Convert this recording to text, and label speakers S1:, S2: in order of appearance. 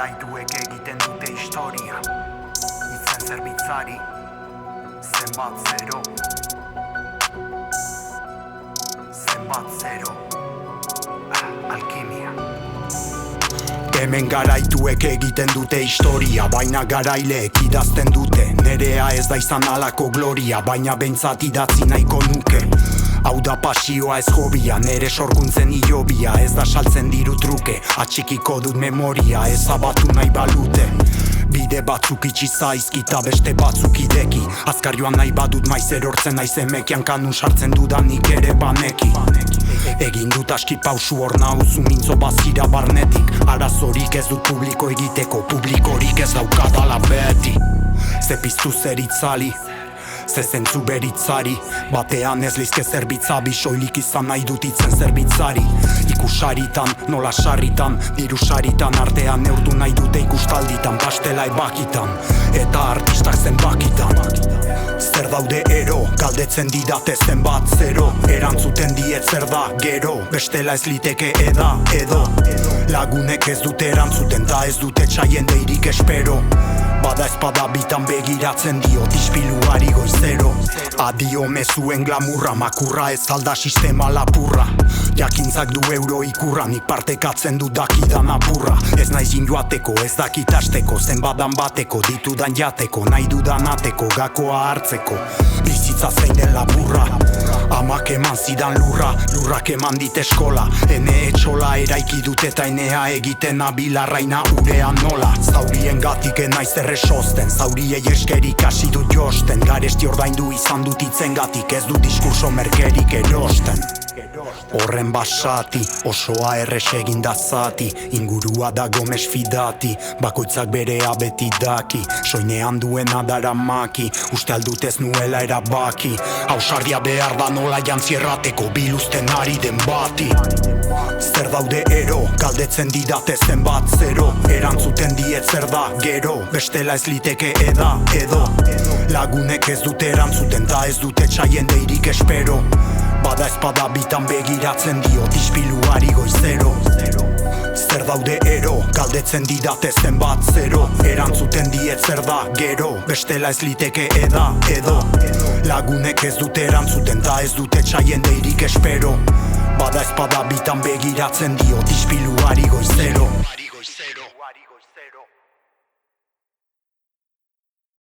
S1: garaituek egiten dute historia. Izen zerbitzari, zenbat zero. Zenbat zero. Alkimia. Hemen garaituek egiten dute historia, baina garaileek idazten dute. Nerea ez da izan alako gloria, baina behintzat idatzi nahiko nuke. Hau da pasioa ez hobia, nere sorkuntzen hilobia. Ez da saltzen diru truke, atxikiko dut memoria. Ez abatu nahi balute, bide batzuk itxi zaizkita beste batzuk ideki. Azkar joan nahi badut maiz erortzen naiz emekian kanun sartzen dudanik ere baneki. Egin dut aski pausu hor nauzu mintzo bazkira barnetik. Arazorik ez dut publiko egiteko, publikorik ez daukadala beti. Ze piztu zer itzali, ze zentzu beritzari. Batean ez lizke zerbitzabi, soilik izan nahi dut itzen zerbitzari. Ikusaritan, nola sarritan, diru saritan. Artean neurtu nahi dute ikustalditan, pastela ebakitan, eta artistak zenbakitan. Zer daude ero, galdetzen didate zenbat zero. Erantzuten diet zer da gero, bestela ez liteke eda edo. Lagunek ez dute erantzuten, ta ez dute txaien deirik espero. Bada espada bitan begiratzen diot ispiluari goizero. Adio mezuen glamurra, makurra ez alda sistema lapurra. Jakintzak du euro ikurra, nik partekatzen du dakidan apurra. Ez naiz joateko, ez dakitasteko, zenbadan bateko, ditudan jateko, nahi dudan ateko, gakoa hartzeko. Bizitza zein den laburra, amak eman zidan lurra, lurrak eman dit eskola. Ene etxola eraiki dut eta enea egiten abilarraina urean nola. Zaurien gatik naiz erresosten, zauriei eskerik hasi dut josten. Garesti ordaindu izan dut itzen gatik, ez du diskurso merkerik erosten. Horren basati, osoa erres egin da zati. Ingurua dago mesfidati, bakoitzak berea beti daki. Soinean duena dara maki, uste aldut ez nuela erabaki. Ausardia behar da nola jantzierrateko, biluzten ari den bati. Zer daude ero, galdetzen didate zenbat zero. Erantzuten diet zer da gero, bestela ez liteke eda edo. Lagunek ez dute erantzuten, ta ez dute txaien deirik espero. Bada espada bitan begiratzen diot ispiluari goizero. Zer daude ero, galdetzen didate zenbat zero. Erantzuten diet zer da gero, bestela ez liteke eda edo. Lagunek ez dute erantzuten, ta ez dute txaien deirik espero. Bada espada bitan begiratzen diot ispiluari goizero.